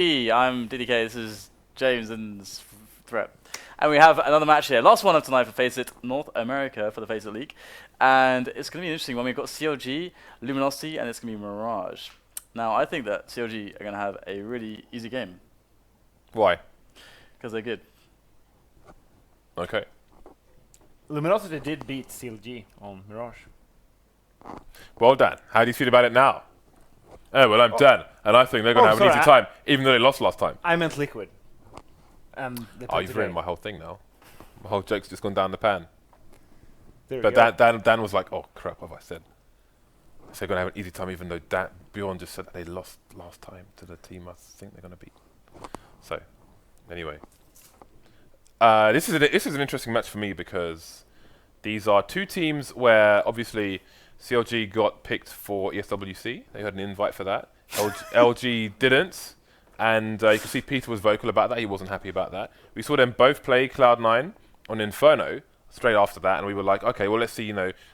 I'm DDK, this is James and Threat. And we have another match here. Last one of tonight for FACEIT North America for the FACEIT League. And it's going to be an interesting one. We've got CLG, Luminosity, and it's going to be Mirage. Now, I think that CLG are going to have a really easy game. Why? Because they're good. Okay. Luminosity did beat CLG on Mirage. Well, Dan, how do you feel about it now? Oh, well, I'm Dan, and I think they're going to have an easy time, even though they lost last time. I meant Liquid. Oh, you've ruined my whole thing now. My whole joke's just gone down the pan. But Dan was like, oh, crap, what have I said? So they're going to have an easy time, even though Bjorn just said that they lost last time to the team I think they're going to beat. So, anyway. This is an interesting match for me because these are two teams where, obviously, CLG got picked for ESWC. They had an invite for that. LG didn't. And you can see Peter was vocal about that. He wasn't happy about that. We saw them both play Cloud9 on Inferno straight after that. And we were like, okay, well, let's see,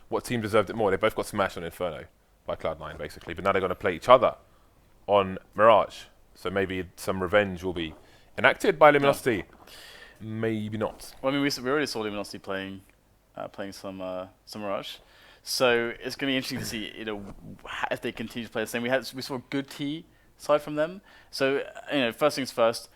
what team deserved it more. They both got smashed on Inferno by Cloud9, basically. But now they're going to play each other on Mirage. So maybe some revenge will be enacted by Luminosity. Yeah. Maybe not. Well, I mean, we already saw Luminosity playing some Mirage. So it's going to be interesting to see, if they continue to play the same. We saw a good T side from them. So, first things first,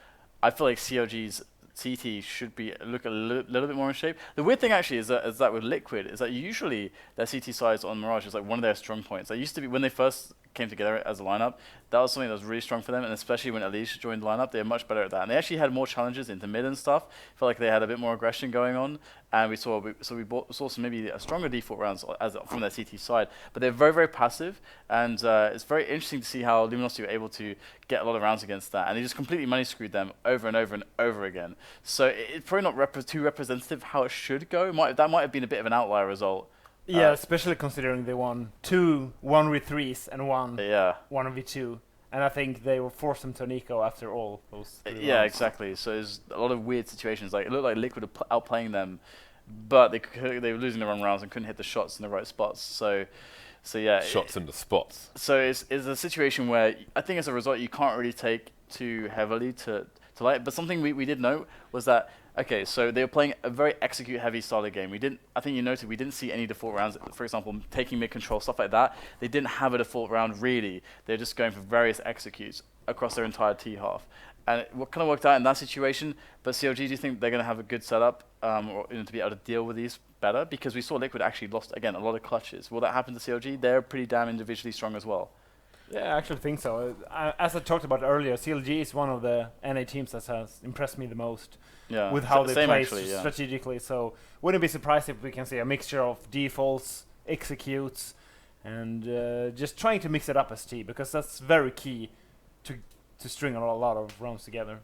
I feel like CLG's CT should look a little bit more in shape. The weird thing actually is that with Liquid is that usually their CT sides on Mirage is like one of their strong points. That used to be when they first came together as a lineup. That was something that was really strong for them, and especially when Elise joined the lineup, they were much better at that. And they actually had more challenges into mid and stuff. Felt like they had a bit more aggression going on, and we saw some maybe a stronger default rounds from their CT side. But they're very, very passive, and it's very interesting to see how Luminosity were able to get a lot of rounds against that, and they just completely money screwed them over and over and over again. So it's probably not too representative how it should go. That might have been a bit of an outlier result. Yeah, especially considering they won 2 1v3s and 1v2. And I think they were forced into Nico after all those yeah, rounds. Exactly. So there's a lot of weird situations. Like it looked like Liquid were outplaying them, but they were losing the run rounds and couldn't hit the shots in the right spots. So yeah. Shots in the spots. So it's a situation where I think as a result you can't really take too heavily to light. But something we did note was that, okay, so they were playing a very execute-heavy style of game. I think you noted we didn't see any default rounds. For example, taking mid-control, stuff like that. They didn't have a default round, really. They're just going for various executes across their entire T-half. And it kind of worked out in that situation. But CLG, do you think they're going to have a good setup to be able to deal with these better? Because we saw Liquid actually lost, again, a lot of clutches. Will that happen to CLG? They're pretty damn individually strong as well. Yeah, I actually think so. As I talked about earlier, CLG is one of the NA teams that has impressed me the most with how they play strategically. So wouldn't be surprised if we can see a mixture of defaults, executes, and just trying to mix it up as T, because that's very key to string a lot of rounds together.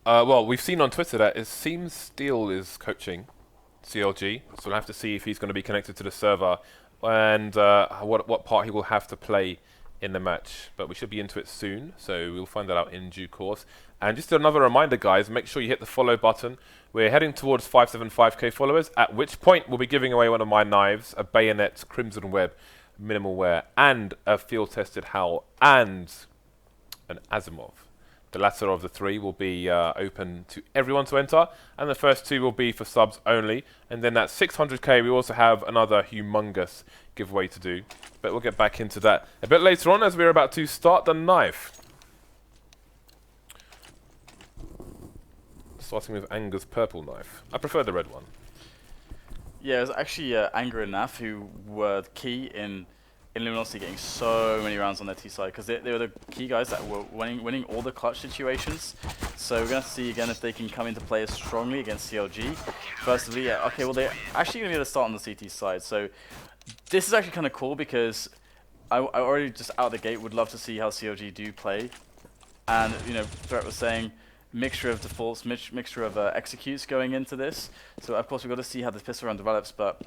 Well, we've seen on Twitter that it seems Steel is coaching CLG, so we'll have to see if he's going to be connected to the server and what part he will have to play in the match. But we should be into it soon, so we'll find that out in due course. And just another reminder, guys, make sure you hit the follow button. We're heading towards 575k followers, at which point we'll be giving away one of my knives, a bayonet, crimson web, minimal wear, and a field-tested howl, and an Asimov. The latter of the three will be open to everyone to enter, and the first two will be for subs only. And then at 600k, we also have another humongous giveaway to do. But we'll get back into that a bit later on as we're about to start the knife. Starting with Anger's purple knife. I prefer the red one. Yeah, it was actually Anger and NAF who were key in Luminosity getting so many rounds on their T side, because they were the key guys that were winning all the clutch situations. So we're going to see again if they can come into play as strongly against CLG. Firstly, okay, well they're actually going to be able to start on the CT side. So this is actually kind of cool, because I already just out of the gate would love to see how CLG do play. And Threat was saying mixture of defaults, mixture of executes going into this. So of course we've got to see how this pistol round develops. But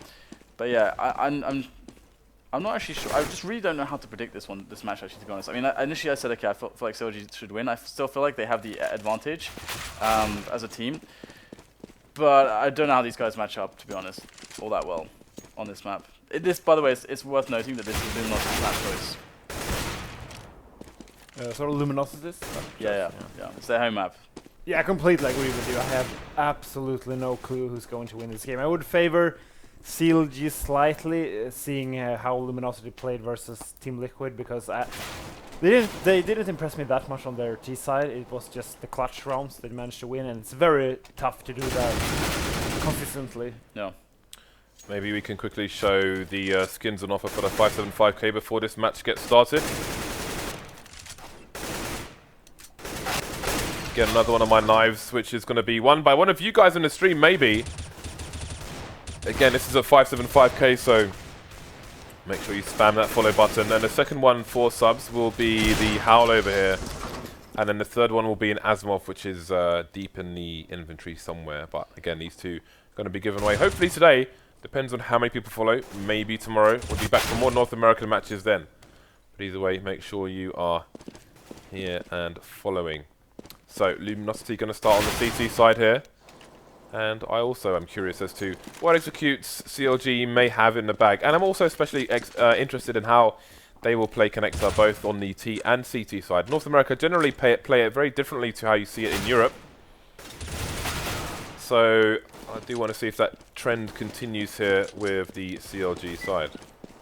yeah, I'm not actually sure. I just really don't know how to predict this match, actually, to be honest. I mean, initially I said, okay, I feel like CLG should win. I still feel like they have the advantage as a team. But I don't know how these guys match up, to be honest, all that well on this map. By the way, it's worth noting that this is Luminosity's map choice. Sort of Luminosities. Yeah. It's their home map. Yeah, I completely agree with you. I have absolutely no clue who's going to win this game. I would favor CLG slightly, seeing how Luminosity played versus Team Liquid, because they didn't impress me that much on their T side. It was just the clutch rounds they managed to win, and it's very tough to do that consistently. No. Maybe we can quickly show the skins on offer for the 575k before this match gets started. Again, another one of my knives, which is going to be won by one of you guys in the stream, maybe. Again, this is a 575k, so make sure you spam that follow button. And the second one for subs will be the Howl over here. And then the third one will be an Asimov, which is deep in the inventory somewhere. But again, these two are going to be given away. Hopefully today, depends on how many people follow. Maybe tomorrow. We'll be back for more North American matches then. But either way, make sure you are here and following. So, Luminosity going to start on the CT side here. And I also am curious as to what executes CLG may have in the bag. And I'm also especially interested in how they will play Connector both on the T and CT side. North America generally play it very differently to how you see it in Europe. So, I do want to see if that trend continues here with the CLG side.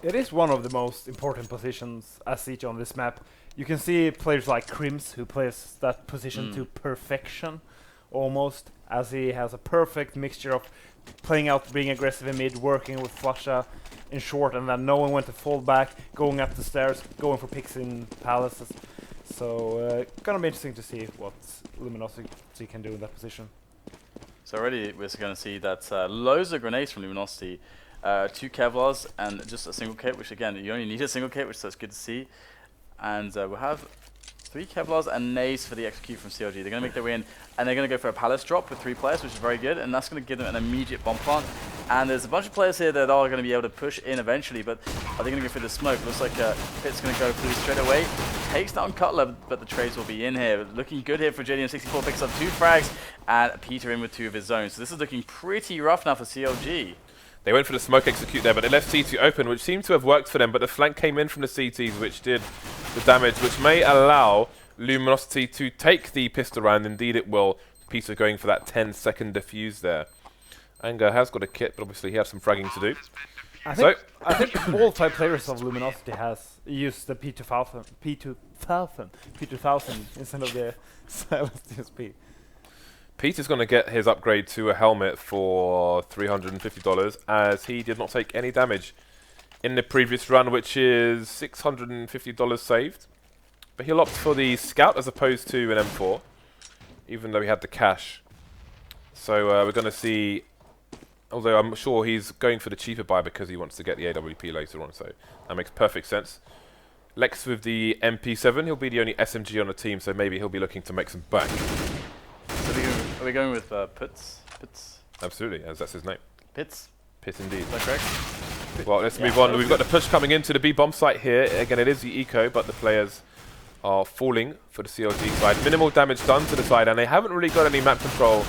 It is one of the most important positions as Siege on this map. You can see players like Crims, who plays that position to perfection, almost, as he has a perfect mixture of playing out, being aggressive in mid, working with Flusha in short, and then knowing when to fall back, going up the stairs, going for picks in palaces. So, gonna be interesting to see what Luminosity can do in that position. So already we're going to see that loads of grenades from Luminosity, 2 Kevlars and just a single kit, which again, you only need a single kit, which is good to see. And we'll have 3 Kevlars and Nays for the execute from CLG. They're going to make their way in, and they're going to go for a Palace drop with 3 players, which is very good, and that's going to give them an immediate bomb plant. And there's a bunch of players here that are going to be able to push in eventually, but are they going to go through the smoke? Looks like Pit's going to go through straight away. Takes down Cutler, but the trades will be in here. Looking good here for JDM64, picks up 2 frags, and Peter in with 2 of his own. So this is looking pretty rough now for CLG. They went for the smoke execute there, but they left CT open, which seemed to have worked for them, but the flank came in from the CTs, which did the damage, which may allow Luminosity to take the pistol round. Indeed it will. Peter going for that 10-second defuse there. Anger has got a kit, but obviously he has some fragging to do. I think all 5 players of Luminosity has used the P2000 instead of the Silas DSP. Peter's going to get his upgrade to a helmet for $350, as he did not take any damage in the previous run, which is $650 saved. But he'll opt for the Scout as opposed to an M4, even though he had the cash. So we're going to see, although I'm sure he's going for the cheaper buy because he wants to get the AWP later on, so that makes perfect sense. Lex with the MP7, he'll be the only SMG on the team, so maybe he'll be looking to make some bank. So are we going with Pits? Absolutely, as that's his name. Pits? Pit indeed. Is that correct? Well, let's move on. We've got the push coming into the B-bomb site here. Again, it is the eco, but the players are falling for the CLG side. Minimal damage done to the side, and they haven't really got any map control.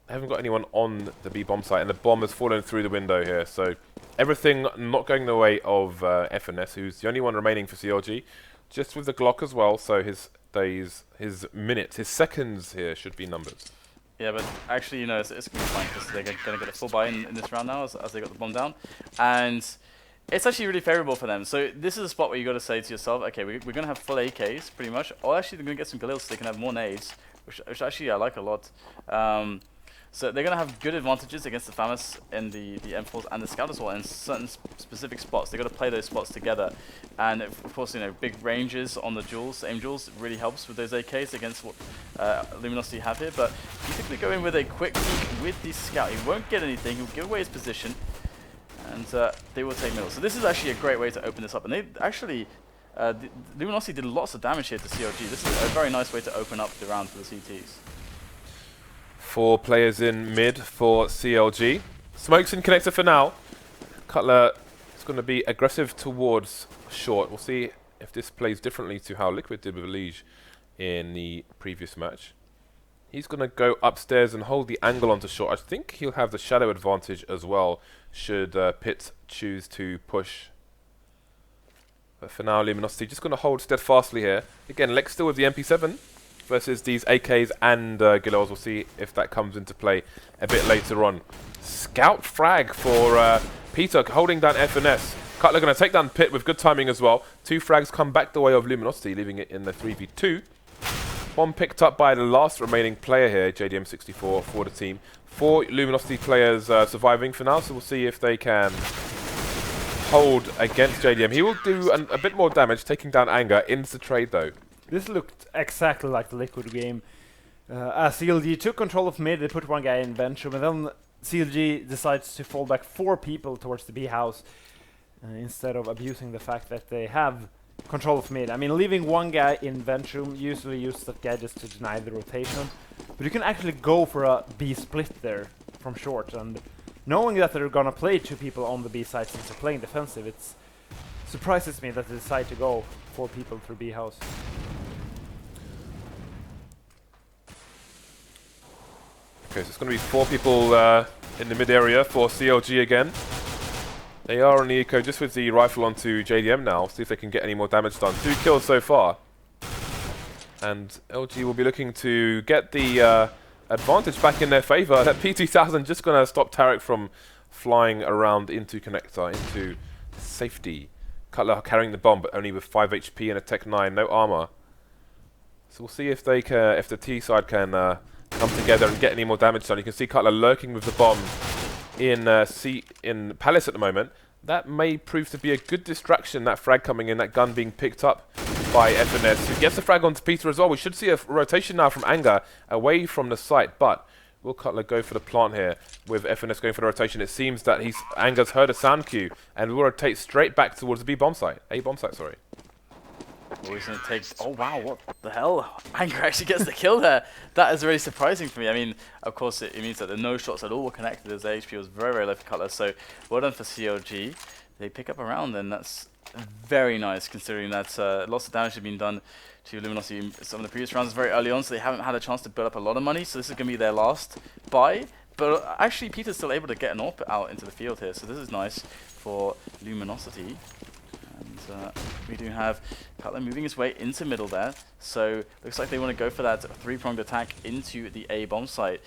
They haven't got anyone on the B-bomb site, and the bomb has fallen through the window here. So everything not going the way of FNS, who's the only one remaining for CLG. Just with the Glock as well, so his days, his minutes, his seconds here should be numbered. Yeah, but actually, you know, it's going to be fine because they're going to get a full buy in this round now as they got the bomb down. And it's actually really favorable for them. So this is a spot where you got to say to yourself, okay, we're going to have full AKs pretty much. Or actually, they're going to get some Galils so they can have more nades, which actually I like a lot. So they're going to have good advantages against the FAMAS in the M4s and the Scout as well in certain specific spots. They've got to play those spots together. And of course, you know, big ranges on the duels, aim duels, really helps with those AKs against what Luminosity have here. But you think they go in with a quick peek with the Scout. He won't get anything, he'll give away his position, and they will take middle. So this is actually a great way to open this up. And they actually, Luminosity did lots of damage here to CLG. This is a very nice way to open up the round for the CTs. 4 players in mid for CLG. Smokes in connector for now. Cutler is going to be aggressive towards short. We'll see if this plays differently to how Liquid did with Liege in the previous match. He's going to go upstairs and hold the angle onto short. I think he'll have the shadow advantage as well, should Pitt choose to push. But for now, Luminosity just going to hold steadfastly here. Again, LeX still with the MP7 versus these AKs and Gilels. We'll see if that comes into play a bit later on. Scout frag for Peter holding down FNS. Cutler going to take down Pit with good timing as well. 2 frags come back the way of Luminosity, leaving it in the 3v2. One picked up by the last remaining player here, JDM64 for the team. 4 Luminosity players surviving for now, so we'll see if they can hold against JDM. He will do a bit more damage, taking down Anger into trade though. This looked exactly like the Liquid game. As CLG took control of mid, they put one guy in Ventrum, and then CLG decides to fall back 4 people towards the B house instead of abusing the fact that they have control of mid. I mean, leaving one guy in Ventrum, usually use that guy just to deny the rotation, but you can actually go for a B split there from short, and knowing that they're gonna play 2 people on the B side since they're playing defensive, it surprises me that they decide to go 4 people through B house. Okay, so it's going to be 4 people in the mid area for CLG again. They are on the eco just with the rifle onto JDM now. See if they can get any more damage done. 2 kills so far. And LG will be looking to get the advantage back in their favor. That P2000 just going to stop Tarik from flying around into connector, into safety. Cutler carrying the bomb, but only with 5 HP and a Tech 9, no armor. So we'll see if they can, if the T side can come together and get any more damage done. You can see Cutler lurking with the bomb in Palace at the moment. That may prove to be a good distraction, that frag coming in, that gun being picked up by FNS, who gets the frag onto Peter as well. We should see a rotation now from Anger away from the site, but will Cutler go for the plant here with FNS going for the rotation? It seems that Anger's heard a sound cue and will rotate straight back towards the B bomb site. A bomb site, sorry. Oh, he's going to take... Oh, wow, what the hell? Anger actually gets the kill there. That is really surprising for me. I mean, of course, it means that the no shots at all were connected as their HP was very, very low for Cutler. So, well done for CLG. They pick up a round, and that's very nice, considering that lots of damage had been done to Luminosity in some of the previous rounds very early on, so they haven't had a chance to build up a lot of money. So this is going to be their last buy. But actually, Peter's still able to get an AWP out into the field here, so this is nice for Luminosity. And we do have Cutler moving his way into middle there. So looks like they want to go for that 3-pronged attack into the A bomb site.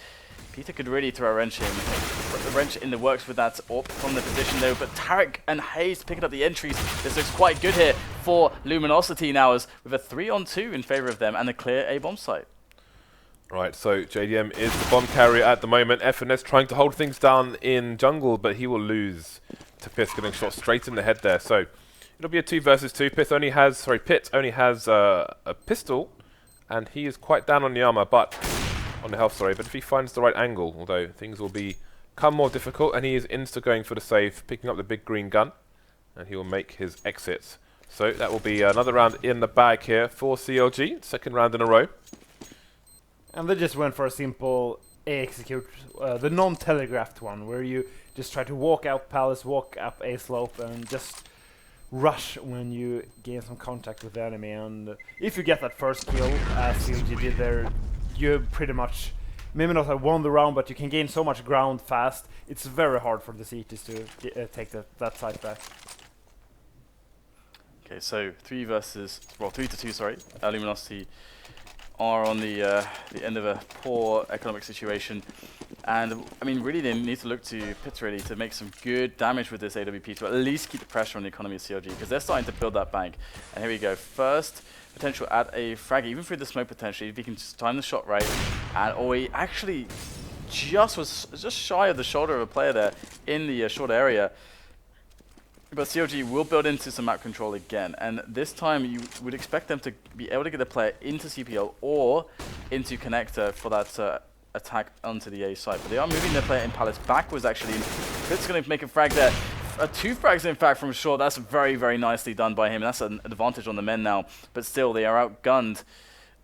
Peter could really throw a wrench in the works with that AWP from the position though. But Tarik and hazed picking up the entries. This looks quite good here for Luminosity now, as with a 3-on-2 in favor of them and a clear A bomb site. Right, so JDM is the bomb carrier at the moment. FNS trying to hold things down in jungle, but he will lose to Pith, getting shot straight in the head there. So it'll be a 2 versus 2. Pitt only has a pistol, and he is quite down on the armor, but on the health, sorry. But if he finds the right angle, although things will become more difficult, and he is insta going for the save, picking up the big green gun, and he will make his exit. So that will be another round in the bag here for CLG, 2nd round in a row. And they just went for a simple A execute, the non-telegraphed one, where you just try to walk out Palace, walk up A slope, and just rush when you gain some contact with the enemy. And if you get that first kill, as CLG did there, you pretty much maybe not have won the round, but you can gain so much ground fast. It's very hard for the CTs to take that side back. Okay, so 3-to-2, sorry. Luminosity are on the end of a poor economic situation, and I mean, really they need to look to Pit really to make some good damage with this AWP to at least keep the pressure on the economy of CLG, because they're starting to build that bank. And here we go, first potential at a frag, even through the smoke potentially, if he can just time the shot right, and he actually was just shy of the shoulder of a player there in the short area. But CLG will build into some map control again, and this time you would expect them to be able to get the player into CPL or into connector for that attack onto the A side. But they are moving their player in Palace backwards actually, and Fitz going to make a frag there. 2 frags in fact from short. That's very, very nicely done by him, and that's an advantage on the men now. But still, they are outgunned,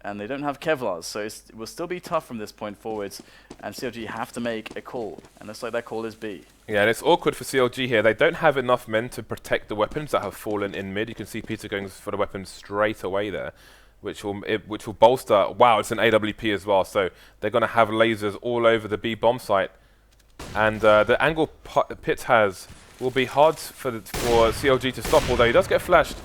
and they don't have Kevlars, so it will still be tough from this point forwards, and CLG have to make a call, and looks like that call is B. Yeah, and it's awkward for CLG here. They don't have enough men to protect the weapons that have fallen in mid. You can see Peter going for the weapons straight away there, which will bolster. Wow, it's an AWP as well, so they're going to have lasers all over the B bomb site, and the angle Pit has will be hard for CLG to stop, although he does get flashed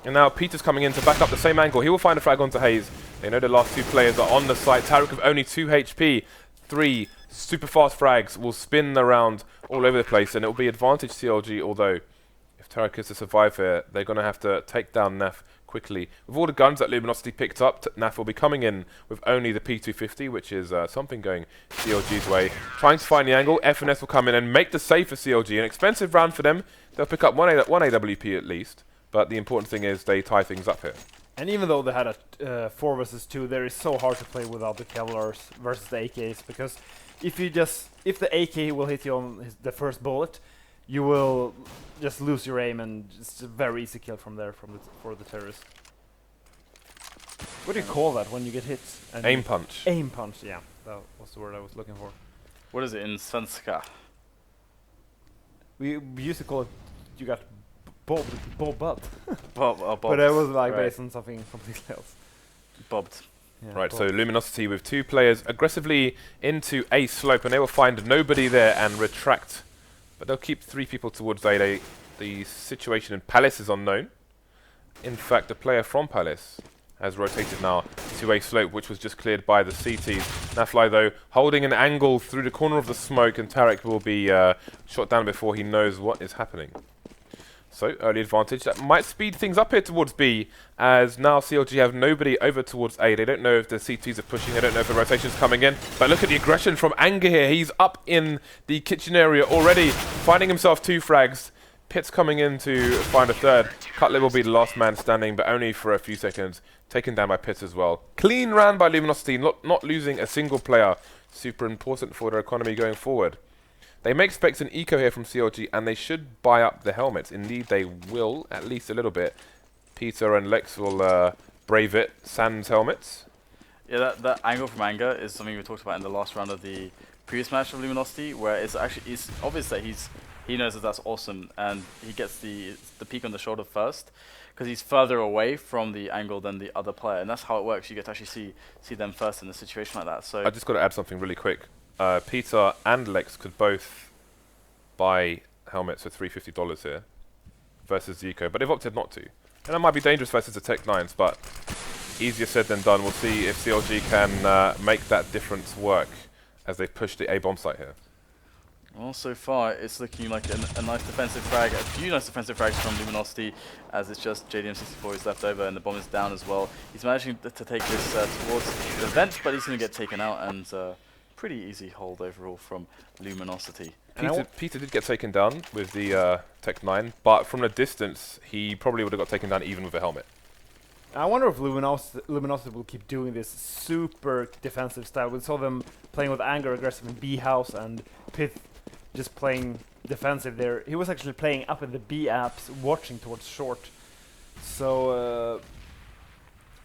And now Peter's coming in to back up the same angle. He will find a frag onto hazed. They know the last two players are on the site. Tarik with only 2 HP. 3 super fast frags will spin around all over the place, and it will be advantage CLG, although if Tarik is to survive here, they're going to have to take down NAF quickly. With all the guns that Luminosity picked up, NAF will be coming in with only the P250, which is something going CLG's way. Trying to find the angle, FNS will come in and make the save for CLG. An expensive round for them. They'll pick up one AWP at least, but the important thing is they tie things up here. And even though they had a 4 versus 2, there is so hard to play without the Kevlars versus the AKs, because if the AK will hit you on the first bullet, you will just lose your aim, and it's a very easy kill from there for the terrorist. What do you call that when you get hit? Aim punch. Aim punch, yeah. That was the word I was looking for. What is it in Svenska? We used to call it, you got bobbed. Bobbed. But it was like based on something completely else. Bobbed. Yeah, right, bobbed. so Luminosity with 2 players aggressively into A slope, and they will find nobody there and retract. But they'll keep 3 people towards A. The situation in Palace is unknown. In fact, a player from Palace has rotated now to A slope, which was just cleared by the CTs. NAF-FLY, though, holding an angle through the corner of the smoke, and Tarik will be shot down before he knows what is happening. So, early advantage. That might speed things up here towards B, as now CLG have nobody over towards A. They don't know if the CTs are pushing, they don't know if the rotation's coming in. But look at the aggression from Anger here. He's up in the kitchen area already, finding himself 2 frags. Pit's coming in to find a 3rd. Cutler will be the last man standing, but only for a few seconds. Taken down by Pitt as well. Clean ran by Luminosity, not losing a single player. Super important for their economy going forward. They may expect an eco here from CLG, and they should buy up the helmets. Indeed, they will, at least a little bit. Peter and LeX will brave it. Sans helmets. Yeah, that angle from Anger is something we talked about in the last round of the previous match of Luminosity, where it's obvious that he knows that that's awesome, and he gets the peek on the shoulder first, because he's further away from the angle than the other player, and that's how it works. You get to actually see them first in a situation like that. So I just got to add something really quick. Peter and LeX could both buy helmets for $350 here versus the eco, but they've opted not to. And that might be dangerous versus the Tech 9s, but easier said than done. We'll see if CLG can make that difference work as they push the A bomb site here. Well, so far it's looking like a nice defensive frag, a few nice defensive frags from Luminosity, as it's just JDM64 is left over and the bomb is down as well. He's managing to take this towards the vent, but he's going to get taken out, and pretty easy hold overall from Luminosity. Peter did get taken down with the Tech 9, but from a distance he probably would have got taken down even with a helmet. I wonder if Luminosity will keep doing this super defensive style. We saw them playing with Anger aggressive in B house, and Pith just playing defensive there. He was actually playing up in the B apps, watching towards short. So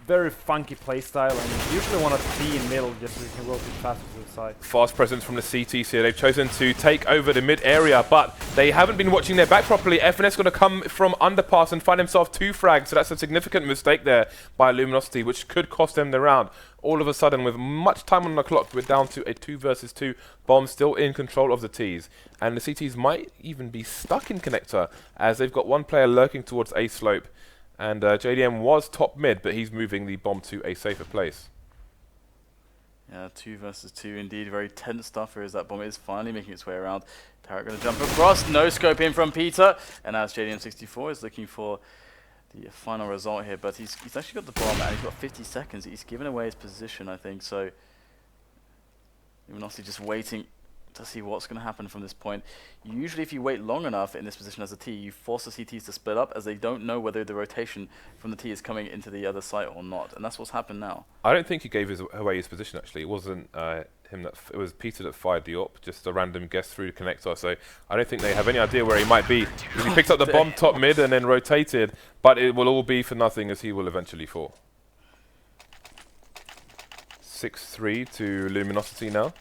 very funky play style, and you usually want to be in middle just so you can rotate faster to the side. Fast presence from the CTs here. They've chosen to take over the mid area, but they haven't been watching their back properly. FNS going to come from underpass and find himself 2 frags, so that's a significant mistake there by Luminosity, which could cost them the round. All of a sudden, with much time on the clock, we're down to a 2 versus 2. Bomb still in control of the Ts, and the CTs might even be stuck in connector, as they've got 1 player lurking towards A slope. And JDM was top mid, but he's moving the bomb to a safer place. Yeah, 2 versus 2 indeed. Very tense stuff here as that bomb is finally making its way around. Tarik going to jump across. No scope in from Peter. And as JDM64 is looking for the final result here. But he's actually got the bomb and he's got 50 seconds. He's given away his position, I think. So Luminosity just waiting to see what's going to happen from this point. Usually if you wait long enough in this position as a T, you force the CTs to split up, as they don't know whether the rotation from the T is coming into the other site or not, and that's what's happened now. I don't think he gave away his position, actually. It wasn't him that it was Peter that fired the AWP, just a random guess through the connector, so I don't think they have any idea where he might be. He picked up the bomb top mid and then rotated, but it will all be for nothing, as he will eventually fall. 6-3 to Luminosity now.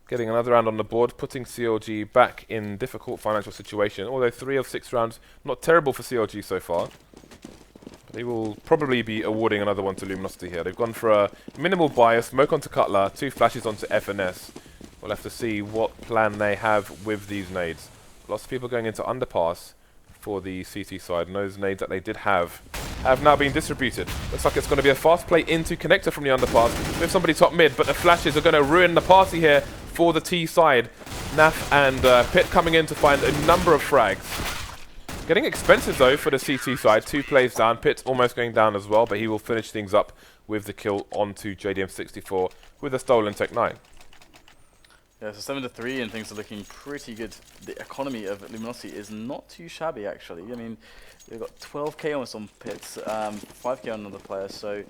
Getting another round on the board, putting CLG back in difficult financial situation. Although 3 of 6 rounds, not terrible for CLG so far. But they will probably be awarding another one to Luminosity here. They've gone for a minimal bias, smoke onto Cutler, 2 flashes onto FNS. We'll have to see what plan they have with these nades. Lots of people going into underpass. for the CT side, and those nades that they did have now been distributed. Looks like it's going to be a fast play into connector from the underpass with somebody top mid, but the flashes are going to ruin the party here for the T side. NAF and pyth coming in to find a number of frags. Getting expensive though for the CT side. 2 plays down. pyth almost going down as well, but he will finish things up with the kill onto JDM64 with a stolen Tech 9. Yeah, so 7-3 and things are looking pretty good. The economy of Luminosity is not too shabby actually. I mean, they've got 12k almost on pyth, 5k on another player, so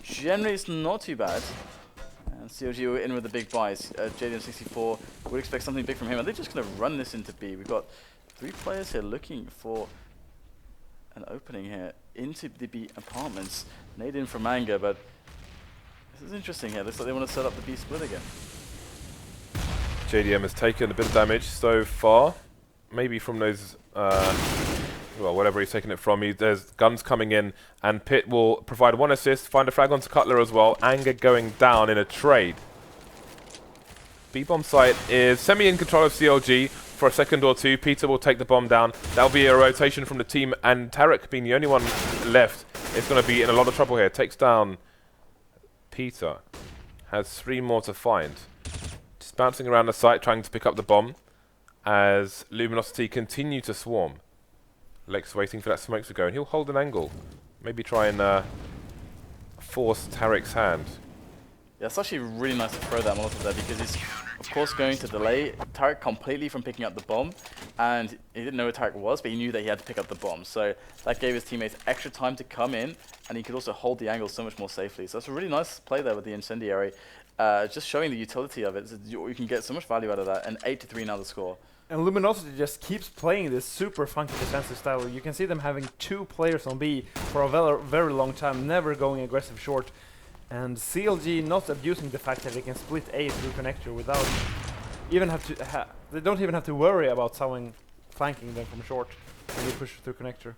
generally it's not too bad. And CLG were in with the big buys. JDM64 would expect something big from him. Are they just going to run this into B? We've got 3 players here looking for an opening here into the B apartments. Nade in from Manga, but this is interesting here. Looks like they want to set up the B split again. JDM has taken a bit of damage so far. Maybe from those, well, whatever he's taken it from. There's guns coming in, and pyth will provide 1 assist, find a frag onto Cutler as well. Anger going down in a trade. B-bomb site is semi in control of CLG. For a second or two, Peter will take the bomb down. That'll be a rotation from the team, and Tarik being the only one left is going to be in a lot of trouble here. Takes down Peter. Has 3 more to find. Just bouncing around the site, trying to pick up the bomb as Luminosity continue to swarm. LeX waiting for that smoke to go, and he'll hold an angle. Maybe try and force Tarik's hand. Yeah, it's actually really nice to throw that Molotov there because it's, of course, going to delay Tarik completely from picking up the bomb. And he didn't know where Tarik was, but he knew that he had to pick up the bomb. So that gave his teammates extra time to come in, and he could also hold the angle so much more safely. So it's a really nice play there with the incendiary. Just showing the utility of it. You can get so much value out of that, and 8-3 now the score. And Luminosity just keeps playing this super funky defensive style. You can see them having 2 players on B for a very long time, never going aggressive short. And CLG not abusing the fact that they can split A through connector without even they don't even have to worry about someone flanking them from short when they push through connector.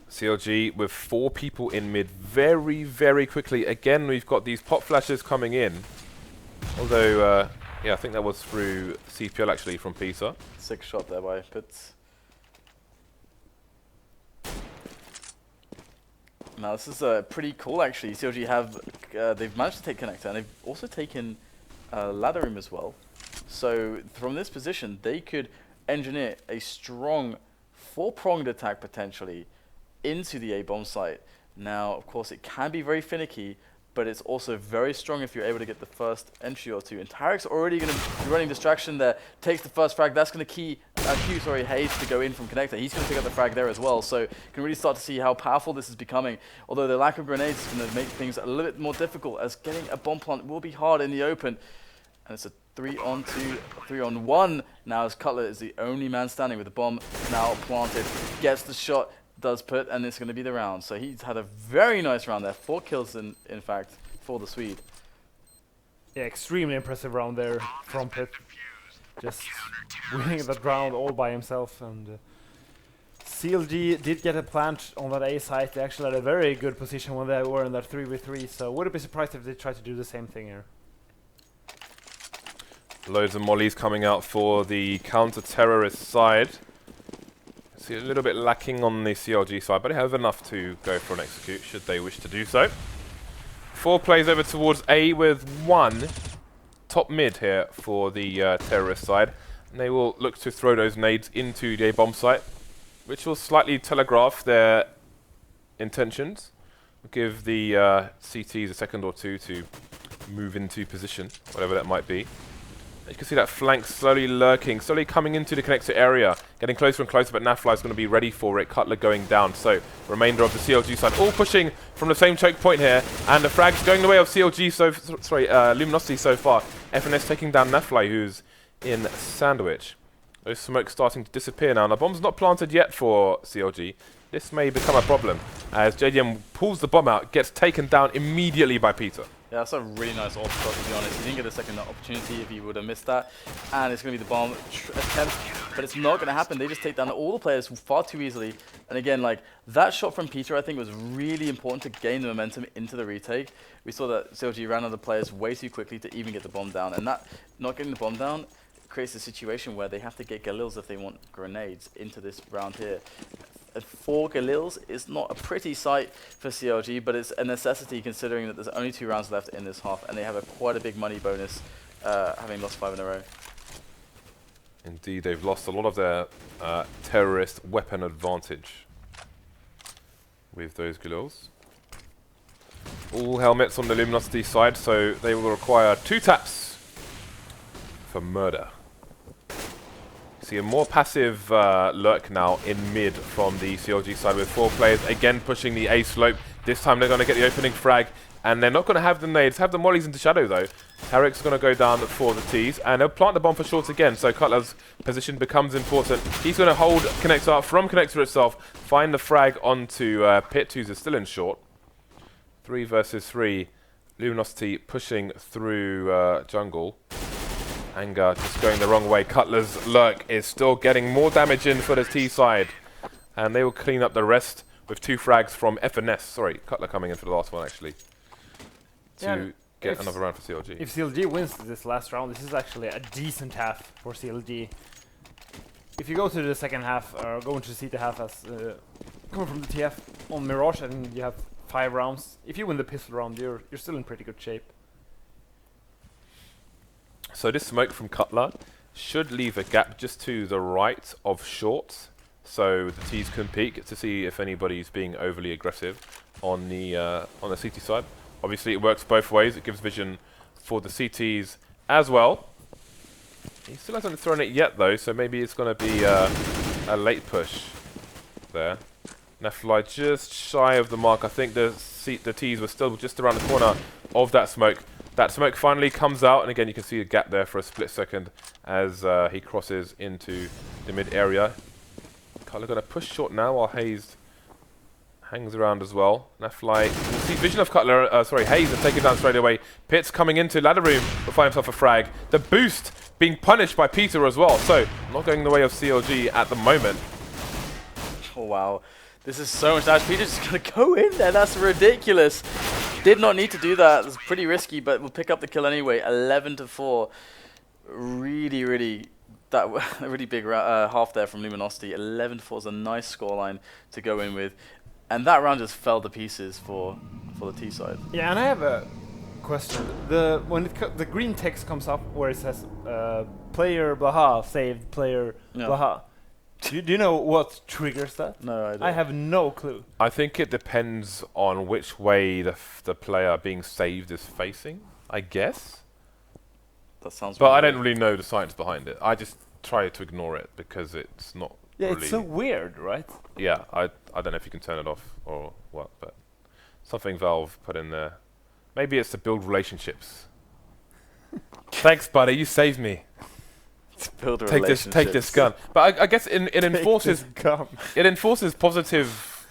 CLG with 4 people in mid very, very quickly. Again, we've got these pop flashes coming in. Although, yeah, I think that was through CPL actually from Peter. 6 shot there by pyth. Now this is pretty cool actually. CLG have they've managed to take connector, and they've also taken ladder room as well. So from this position, they could engineer a strong 4-pronged attack potentially into the A bomb site. Now, of course, it can be very finicky, but it's also very strong if you're able to get the first entry or 2. And Tarik's already going to be running distraction there, takes the first frag. That's going to cue hazed to go in from connector. He's going to pick up the frag there as well. So you can really start to see how powerful this is becoming. Although the lack of grenades is going to make things a little bit more difficult, as getting a bomb plant will be hard in the open. And it's a 3-on-2, 3-on-1. Now as Cutler is the only man standing with the bomb now planted. Gets the shot. Does pyth, and it's going to be the round. So he's had a very nice round there. 4 kills in fact for the Swede. Yeah, extremely impressive round there from pyth. Just winning that round all by himself. And CLG did get a plant on that A site. They actually had a very good position when they were in that 3v3. So wouldn't be surprised if they try to do the same thing here. Loads of mollies coming out for the counter-terrorist side. See a little bit lacking on the CLG side, but they have enough to go for an execute should they wish to do so. 4 plays over towards A with 1 top mid here for the terrorist side. And they will look to throw those nades into the A bomb site, which will slightly telegraph their intentions. Give the CTs a second or 2 to move into position, whatever that might be. You can see that flank slowly lurking, slowly coming into the connector area, getting closer and closer, but NAF-FLY is going to be ready for it. Cutler going down, so remainder of the CLG side all pushing from the same choke point here, and the frag's going the way of CLG Luminosity so far. FNS taking down NAF-FLY, who's in sandwich. Those smokes starting to disappear now, and the bomb's not planted yet for CLG. This may become a problem as JDM pulls the bomb out, gets taken down immediately by Peter. Yeah, that's a really nice off shot, to be honest. He didn't get a second opportunity if he would have missed that. And it's going to be the bomb attempt, but it's not going to happen. They just take down all the players far too easily. And again, like, that shot from Peter, I think, was really important to gain the momentum into the retake. We saw that CLG ran out of the players way too quickly to even get the bomb down. And that, not getting the bomb down, creates a situation where they have to get Galils if they want grenades into this round here. 4 Galils is not a pretty sight for CLG, but it's a necessity considering that there's only 2 rounds left in this half, and they have quite a big money bonus, having lost 5 in a row. Indeed, they've lost a lot of their terrorist weapon advantage with those Galils. All helmets on the Luminosity side, so they will require 2 taps for murder. See a more passive lurk now in mid from the CLG side with 4 players again pushing the A slope. This time they're going to get the opening frag, and they're not going to have the nades, have the mollies into shadow though. Tarik's going to go down for the T's, and they'll plant the bomb for short again, so Cutler's position becomes important. He's going to hold Connector from Connector itself, find the frag onto pyth, who's still in short. 3 versus 3. Luminosity pushing through jungle. Anger just going the wrong way. Cutler's lurk is still getting more damage in for the T side. And they will clean up the rest with 2 frags from FNS. Sorry, Cutler coming in for the last one actually. To get another round for CLG. If CLG wins this last round, this is actually a decent half for CLG. If you go to the second half, or go into the CT half as coming from the TF on Mirage, and you have 5 rounds. If you win the pistol round, you're still in pretty good shape. So this smoke from Cutler should leave a gap just to the right of short, so the T's can peek to see if anybody's being overly aggressive on the CT side. Obviously, it works both ways. It gives vision for the CTs as well. He still hasn't thrown it yet, though, so maybe it's going to be a late push there. NAF-FLY just shy of the mark. I think the T's were still just around the corner of that smoke. That smoke finally comes out, and again you can see a gap there for a split second as he crosses into the mid area. Cutler going to push short now while hazed hangs around as well. NAF-FLY, we'll see vision of Cutler, hazed and taken down straight away. pyth coming into ladder room to find himself a frag. The boost being punished by Peter as well, so not going the way of CLG at the moment. Oh wow, this is so much damage. Peter's just going to go in there, that's ridiculous. Did not need to do that. It's pretty risky, but we'll pick up the kill anyway. 11-4. Really big half there from Luminosity. 11-4 is a nice scoreline to go in with, and that round just fell to pieces for the T side. Yeah, and I have a question. When the green text comes up where it says player blaha saved player blaha. Do you know what triggers that? No, I don't. I have no clue. I think it depends on which way the player being saved is facing, I guess. That sounds But really I don't really know the science behind it. I just try to ignore it because it's not really... it's so weird, right? Yeah, I don't know if you can turn it off or what, but something Valve put in there. Maybe it's to build relationships. Thanks, buddy, you saved me. Take this gun. But I guess it enforces positive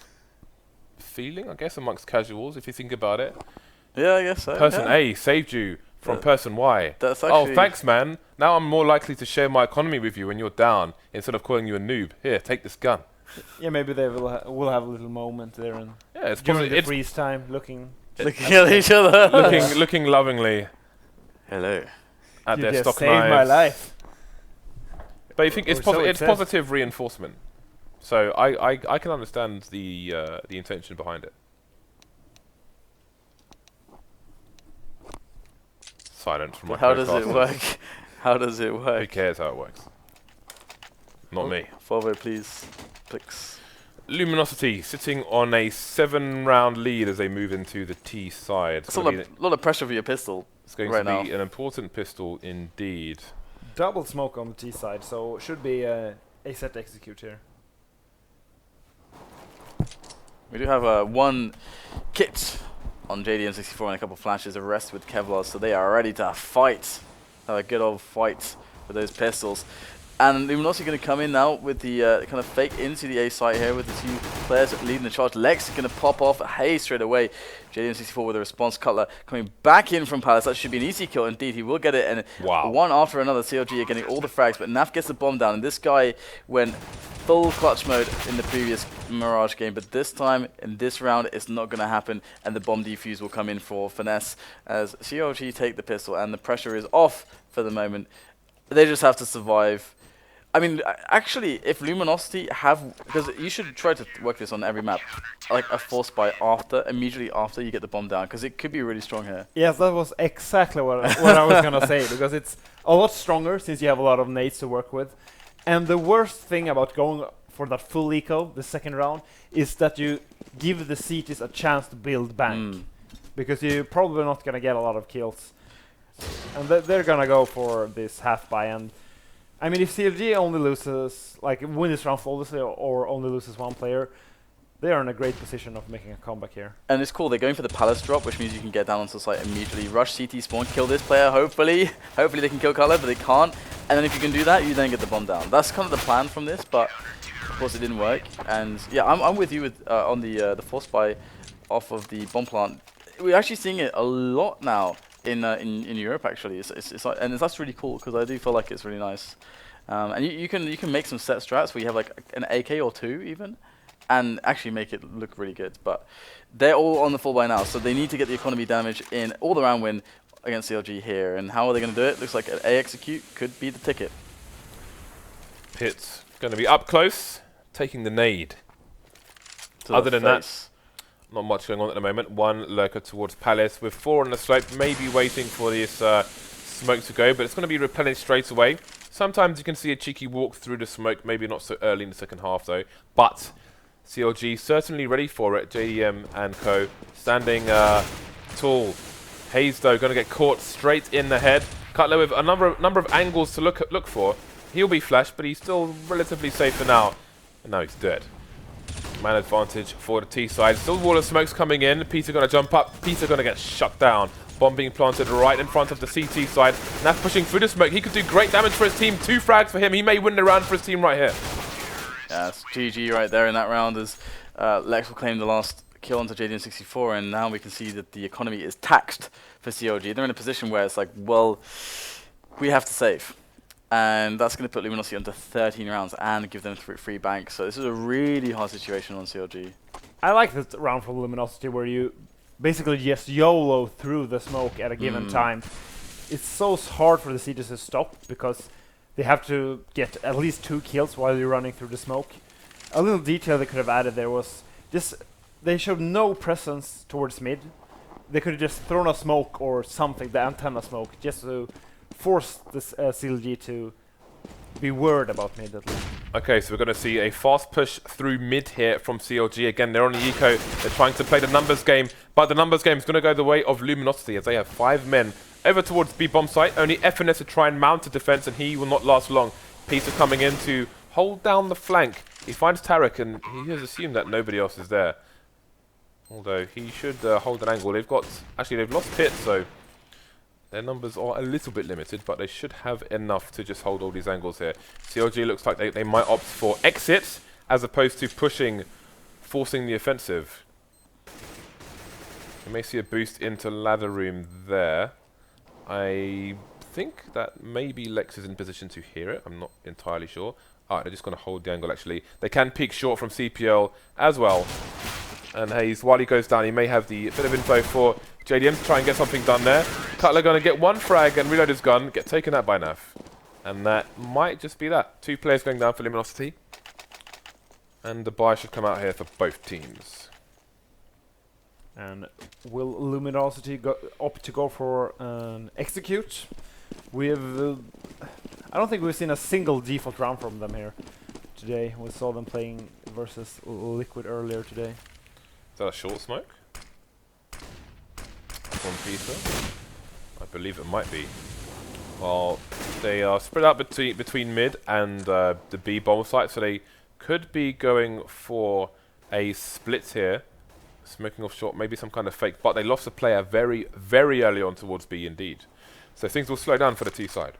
feeling, I guess, amongst casuals if you think about it. Yeah, I guess so. Person A saved you from person Y. That's actually thanks, man. Now I'm more likely to share my economy with you when you're down instead of calling you a noob. Here, take this gun. Yeah, maybe they will have a little moment there and it's during the freeze time, looking at each other, looking lovingly. Hello. At you their just stock saved knives. my life. But you think it's positive reinforcement, so I can understand the intention behind it. Silence from my How does it work? How does it work? Who cares how it works? Not me. Forward, please. Clicks. Luminosity sitting on a 7-round lead as they move into the T side. That's a lot of pressure for your pistol. It's going to be an important pistol indeed. Double smoke on the T side, so should be a set execute here. We do have one kit on JDM64 and a couple flashes. The rest with Kevlar, so they are ready to fight. Have a good old fight with those pistols. And Luminosity going to come in now with the kind of fake into the A site here with the 2 players leading the charge. LeX is going to pop off hazed straight away. JDM64 with a response. Cutler coming back in from Palace. That should be an easy kill indeed. He will get it. And one after another. CLG are getting all the frags. But NAF gets the bomb down. And this guy went full clutch mode in the previous Mirage game. But this time, in this round, it's not going to happen. And the bomb defuse will come in for Finesse as CLG take the pistol. And the pressure is off for the moment. They just have to survive. I mean, actually, if Luminosity have, because you should try to work this on every map, like a force buy immediately after you get the bomb down, because it could be really strong here. Yes, that was exactly what I was gonna say, because it's a lot stronger since you have a lot of nades to work with. And the worst thing about going for that full eco, the second round, is that you give the CTs a chance to build bank, because you're probably not gonna get a lot of kills. And they're gonna go for this half buy, and I mean, if CLG only loses, like win this round flawlessly or only loses one player, they are in a great position of making a comeback here. And it's cool, they're going for the palace drop, which means you can get down onto the site immediately, rush CT spawn, kill this player, hopefully they can kill Cutler, but they can't. And then if you can do that, you then get the bomb down. That's kind of the plan from this, but of course it didn't work. And yeah, I'm with you with on the force buy off of the bomb plant. We're actually seeing it a lot now in Europe actually. And that's really cool, because I do feel like it's really nice. And you can make some set strats where you have like an AK or two even, and actually make it look really good. But they're all on the full buy now, so they need to get the economy damage in all the round win against CLG here. And how are they going to do it? Looks like an A execute could be the ticket. pyth's going to be up close, taking the nade. Other than that, not much going on at the moment. One lurker towards Palace with 4 on the slope, maybe waiting for this smoke to go, but it's going to be replenished straight away. Sometimes you can see a cheeky walk through the smoke, maybe not so early in the second half though, but CLG certainly ready for it. JDM and co standing tall. hazed though going to get caught straight in the head. Cutler with a number of angles to look for. He'll be flashed, but he's still relatively safe for now. And now he's dead. Man advantage for the T side. Still wall of smokes coming in. Peter going to jump up. Peter going to get shut down. Bomb being planted right in front of the CT side. NAF pushing through the smoke. He could do great damage for his team. 2 frags for him. He may win the round for his team right here. Yeah, it's GG right there in that round, as LeX will claim the last kill onto JDM64, and now we can see that the economy is taxed for CLG. They're in a position where it's like, well, we have to save. And that's going to put Luminosity onto 13 rounds and give them free bank. So this is a really hard situation on CLG. I like this round from Luminosity where you basically just YOLO through the smoke at a given time. It's so hard for the CTs to stop because they have to get at least 2 kills while you're running through the smoke. A little detail they could have added there was just they showed no presence towards mid. They could have just thrown a smoke or something, the antenna smoke, just to force this CLG to be worried about mid at least. Okay, so we're going to see a fast push through mid here from CLG. Again, they're on the eco. They're trying to play the numbers game, but the numbers game is going to go the way of Luminosity as they have 5 men over towards B bomb site. Only FNS to try and mount a defense, and he will not last long. Peter coming in to hold down the flank. He finds Tarik, and he has assumed that nobody else is there. Although he should hold an angle. They've lost pyth, so their numbers are a little bit limited, but they should have enough to just hold all these angles here. CLG looks like they might opt for exit as opposed to forcing the offensive. You may see a boost into ladder room there. I think that maybe LeX is in position to hear it. I'm not entirely sure. Alright, they're just going to hold the angle actually. They can peek short from CPL as well. And hazed, while he goes down, he may have the bit of info for JDM to try and get something done there. Cutler going to get 1 frag and reload his gun, get taken out by NAF. And that might just be that. 2 players going down for Luminosity. And the buy should come out here for both teams. And will Luminosity opt to go for an execute? We have... I don't think we've seen a single default round from them here today. We saw them playing versus Liquid earlier today. Is that a short smoke? From Peter? I believe it might be. Well, they are spread out between mid and the B bomb site, so they could be going for a split here. Smoking off short, maybe some kind of fake, but they lost a player very, very early on towards B indeed. So things will slow down for the T side.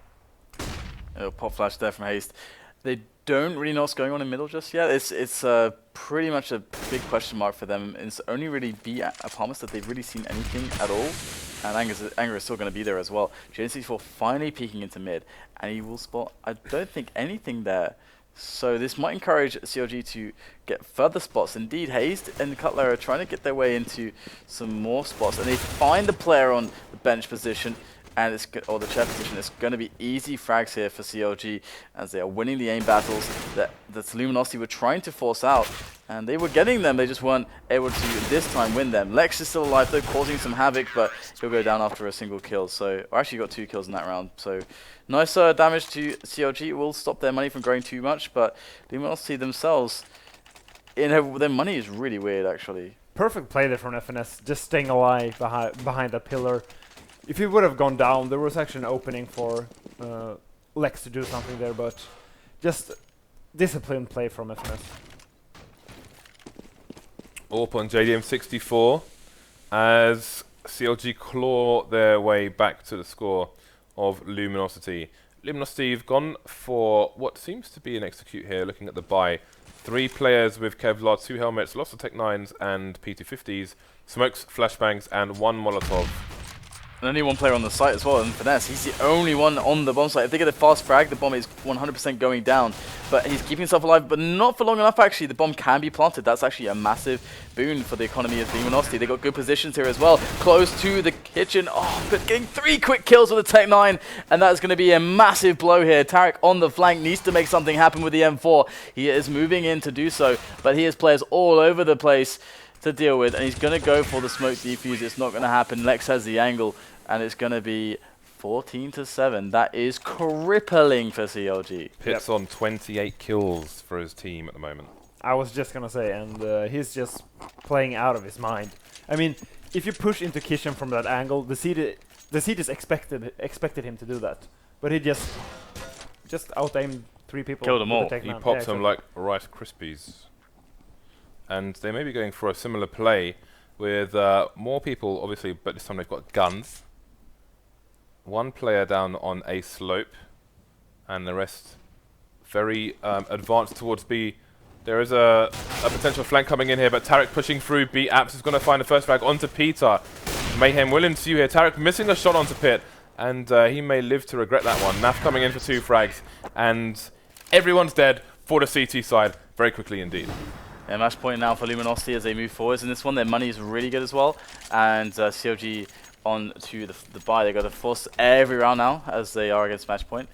Pop flash there from hazed. They don't really know what's going on in middle just yet. It's pretty much a big question mark for them. It's only really B apartments that they've really seen anything at all. And Anger is still going to be there as well. JN64 finally peeking into mid, and he will spot, I don't think, anything there. So this might encourage CLG to get further spots. Indeed, hazed and Cutler are trying to get their way into some more spots, and they find the player on the bench position. and it's or the chair position. It's going to be easy frags here for CLG as they are winning the aim battles that Luminosity were trying to force out, and they were getting them. They just weren't able to this time win them. LeX is still alive though, causing some havoc, but he'll go down after a single kill. So, or actually got 2 kills in that round. So nice damage to CLG. It will stop their money from growing too much, but Luminosity themselves, their money is really weird actually. Perfect play there from FNS, just staying alive behind that pillar. If he would have gone down, there was actually an opening for LeX to do something there, but just disciplined play from FNS. AWP on JDM 64 as CLG claw their way back to the score of Luminosity. Luminosity have gone for what seems to be an execute here, looking at the buy. 3 players with Kevlar, 2 helmets, lots of Tech 9s and P250s, smokes, flashbangs, and 1 Molotov. And only 1 player on the site as well, and FNS, he's the only one on the bomb site. If they get a fast frag, the bomb is 100% going down. But he's keeping himself alive, but not for long enough actually. The bomb can be planted. That's actually a massive boon for the economy of Luminosity. They got good positions here as well. Close to the kitchen. Oh, but getting 3 quick kills with the Tech 9. And that's going to be a massive blow here. Tarik on the flank needs to make something happen with the M4. He is moving in to do so, but he has players all over the place to deal with. And he's going to go for the smoke defuse. It's not going to happen. LeX has the angle. And it's going to be 14-7. That is crippling for CLG. Pit's on 28 kills for his team at the moment. I was just going to say, and he's just playing out of his mind. I mean, if you push into Kitchen from that angle, the CTs expected him to do that. But he just out-aimed 3 people. Killed them all. He popped them like Rice Krispies. And they may be going for a similar play with more people, obviously, but this time they've got guns. 1 player down on A slope, and the rest very advanced towards B. There is a potential flank coming in here, but Tarik pushing through B. Apps is going to find the first frag onto Peter. Mayhem will ensue here. Tarik missing a shot onto Pit, and he may live to regret that one. NAF coming in for 2 frags, and everyone's dead for the CT side very quickly indeed. Yeah, match point now for Luminosity as they move forwards in this one. Their money is really good as well, and CLG on to the buy. They got to force every round now as they are against match point,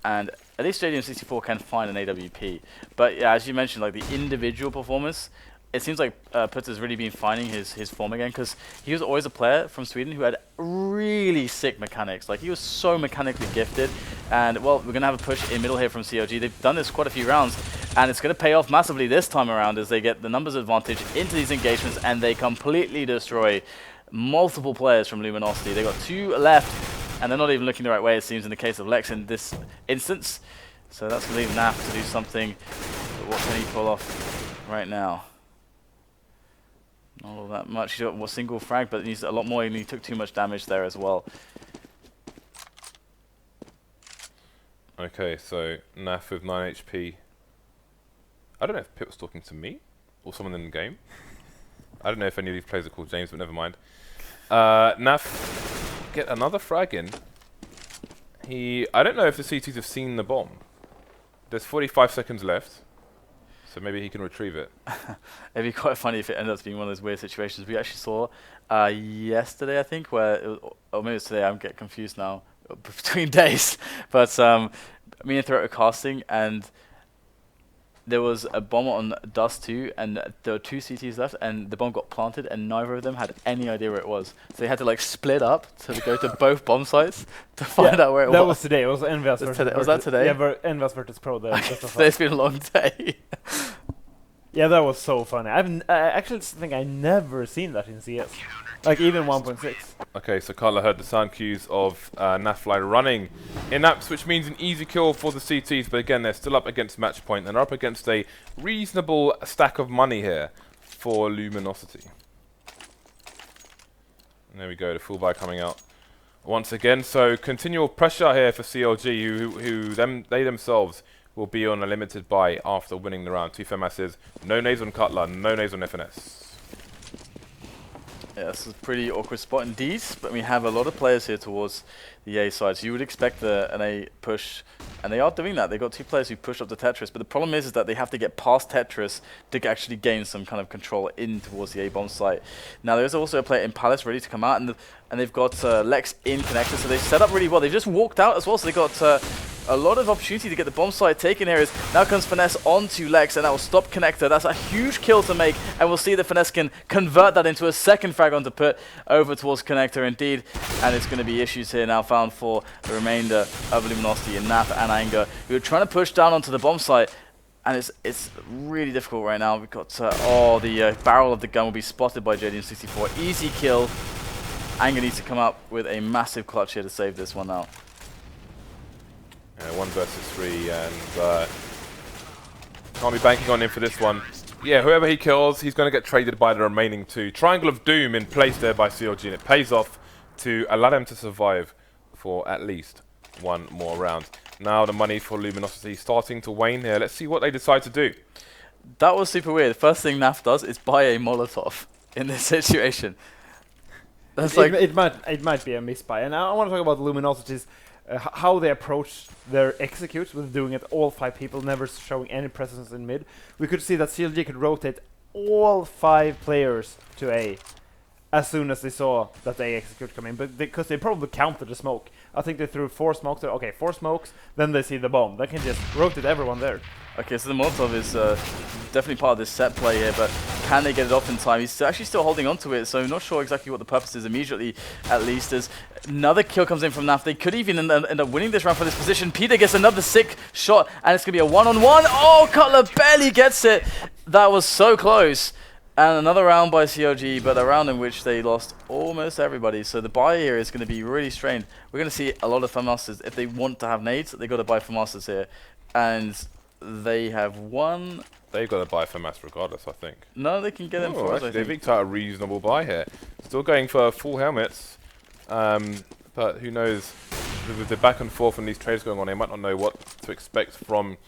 and at least JDM 64 can find an AWP. But yeah, as you mentioned, like the individual performance, it seems like Puts has really been finding his form again, because he was always a player from Sweden who had really sick mechanics. Like, he was so mechanically gifted. And well, we're gonna have a push in middle here from CLG. They've done this quite a few rounds, and it's gonna pay off massively this time around as they get the numbers advantage into these engagements, and they completely destroy multiple players from Luminosity. They got 2 left, and they're not even looking the right way, it seems, in the case of LeX in this instance. So that's going to leave NAF to do something. But what can he pull off right now? Not all that much. He's got a single frag, but he needs a lot more, and he took too much damage there as well. Okay, so NAF with 9 HP. I don't know if Pit was talking to me or someone in the game. I don't know if any of these players are called James, but never mind. NAF get another frag in. I don't know if the CTs have seen the bomb. There's 45 seconds left, so maybe he can retrieve it. It'd be quite funny if it ended up being one of those weird situations we actually saw yesterday, I think, where it was, or maybe it's today. I'm getting confused now between days. But me and Threat were casting, and there was a bomb on Dust 2, and there were 2 CTs left, and the bomb got planted, and neither of them had any idea where it was. So they had to like split up to go to both bomb sites to find out where it was. That was today. It was NVS versus today. Was that today? Yeah, NVS Virtus.pro. It's been a long day. Yeah, that was so funny. I actually think I never seen that in CS. Like even 1.6. Okay, so Cutler heard the sound cues of NAF-FLY running in apps, which means an easy kill for the CTs, but again, they're still up against match point, and they're up against a reasonable stack of money here for Luminosity. And there we go, the full buy coming out once again. So continual pressure here for CLG, they themselves will be on a limited buy after winning the round. 2 fair masses, no nades on Cutler, no nades on FNS. Yeah, this is a pretty awkward spot indeed, but we have a lot of players here towards the A side, so you would expect an A push, and they are doing that. They've got 2 players who push up the Tetris, but the problem is that they have to get past Tetris to actually gain some kind of control in towards the A bomb site. Now there's also a player in Palace ready to come out, and they've got LeX in connector, so they've set up really well. They've just walked out as well, so they got a lot of opportunity to get the bomb site taken here. Now comes Finesse onto LeX, and that will stop connector. That's a huge kill to make, and we'll see that Finesse can convert that into a second frag on to put over towards connector indeed. And it's going to be issues here now found for the remainder of Luminosity and NAF and Anger, who are trying to push down onto the bomb site. And it's really difficult right now. We've got, the barrel of the gun will be spotted by JDM64. Easy kill. Anger needs to come up with a massive clutch here to save this one now. 1 versus 3, and can't be banking on him for this one. Yeah, whoever he kills, he's going to get traded by the remaining 2. Triangle of Doom in place there by CLG, and it pays off to allow them to survive for at least 1 more round. Now the money for Luminosity starting to wane here. Let's see what they decide to do. That was super weird. The first thing NAF does is buy a Molotov in this situation. That's it might be a misbuy, and I want to talk about Luminosity's how they approach their executes with doing it all 5 people, never showing any presence in mid. We could see that CLG could rotate all 5 players to A as soon as they saw that the A execute come in, but because they probably counted the smoke. I think they threw 4 smokes there. Okay, 4 smokes, then they see the bomb. They can just rotate everyone there. Okay, so the Molotov is definitely part of this set play here, but can they get it off in time? He's actually still holding on to it, so not sure exactly what the purpose is immediately, at least. As another kill comes in from NAF. They could even end up winning this round for this position. Peter gets another sick shot, and it's going to be a one-on-one. Oh, Cutler barely gets it. That was so close. And another round by CLG, but a round in which they lost almost everybody. So the buy here is going to be really strained. We're going to see a lot of FAMASTers. If they want to have nades, they've got to buy FAMASTers here. And they have one. They've got to buy FAMAS regardless, I think. No, they can get them for us, I think. They've eked out a reasonable buy here. Still going for full helmets. But who knows, with the back and forth and these trades going on, they might not know what to expect from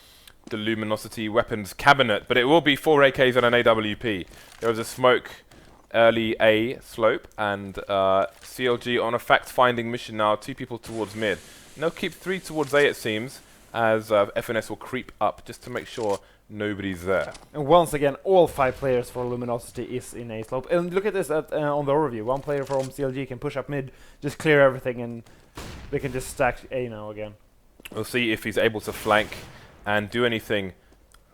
the Luminosity weapons cabinet, but it will be 4 AKs and an AWP. There was a smoke early A slope, and CLG on a fact-finding mission now, 2 people towards mid. And they'll keep 3 towards A, it seems, as FNS will creep up just to make sure nobody's there. And once again, all 5 players for Luminosity is in A slope. And look at this on the overview. 1 player from CLG can push up mid, just clear everything, and they can just stack A now again. We'll see if he's able to flank and do anything.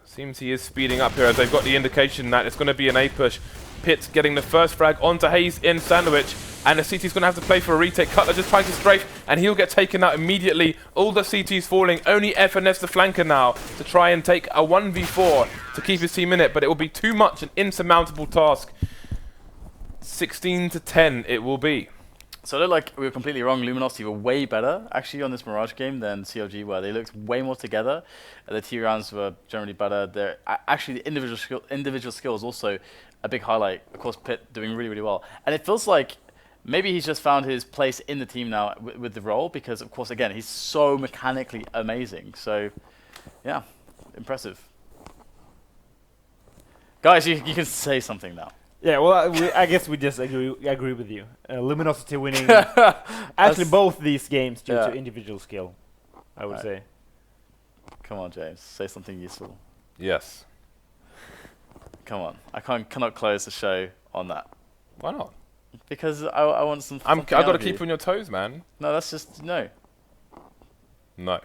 Seems he is speeding up here as they've got the indication that it's going to be an A push. Pitt getting the first frag onto Hazed in sandwich, and the CT's going to have to play for a retake. Cutler just trying to strafe, and he'll get taken out immediately. All the CT's falling, only FNS the flanker now to try and take a 1v4 to keep his team in it, but it will be too much, an insurmountable task. 16 to 10 it will be. So it looked like we were completely wrong. Luminosity were way better, actually, on this Mirage game than CLG were. They looked way more together. The T rounds were generally better. Actually, the individual skill is also a big highlight. Of course, Pitt doing really, really well. And it feels like maybe he's just found his place in the team now with the role, because, of course, again, he's so mechanically amazing. So, yeah, impressive. Guys, you can say something now. Yeah, well, I guess we just agree with you. Luminosity winning actually both these games due to individual skill, I would say. Come on, James, say something useful. Yes. Come on, I cannot close the show on that. Why not? Because I want some. I've got to keep you on your toes, man. No, that's just no. No.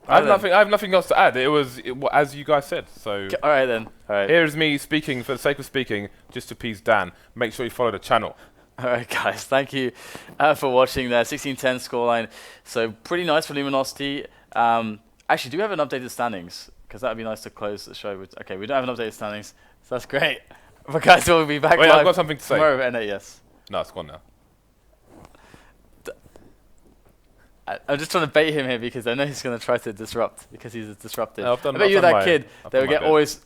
I have nothing else to add. It was as you guys said. So all right then. All right. Here's me speaking for the sake of speaking, just to appease Dan. Make sure you follow the channel. All right, guys. Thank you for watching there. 16-10 scoreline. So pretty nice for Luminosity. Actually, do we have an updated standings? Because that would be nice to close the show with. Okay, we don't have an updated standings, so that's great. But guys, we'll be back. Wait, I've got something to say. Tomorrow at NAS. No, it's gone now. I'm just trying to bait him here because I know he's going to try to disrupt because he's disruptive. No, I bet you're that kid that would always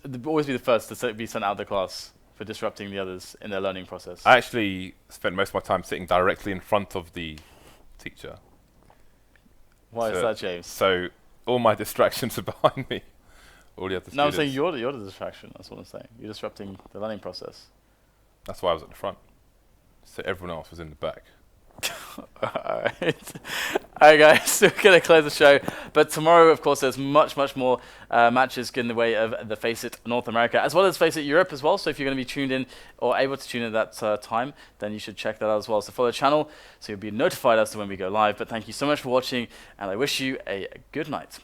be the first to be sent out of the class for disrupting the others in their learning process. I actually spent most of my time sitting directly in front of the teacher. Why is that, James? So all my distractions are behind me. All the other students. No, I'm saying you're the distraction. That's what I'm saying. You're disrupting the learning process. That's why I was at the front. So everyone else was in the back. Alright, guys, we're going to close the show. But tomorrow, of course, there's much more matches in the way of the FACEIT North America, as well as FACEIT Europe as well. So if you're going to be tuned in or able to tune in at that time, then you should check that out as well. So follow the channel so you'll be notified as to when we go live. But thank you so much for watching, and I wish you a good night.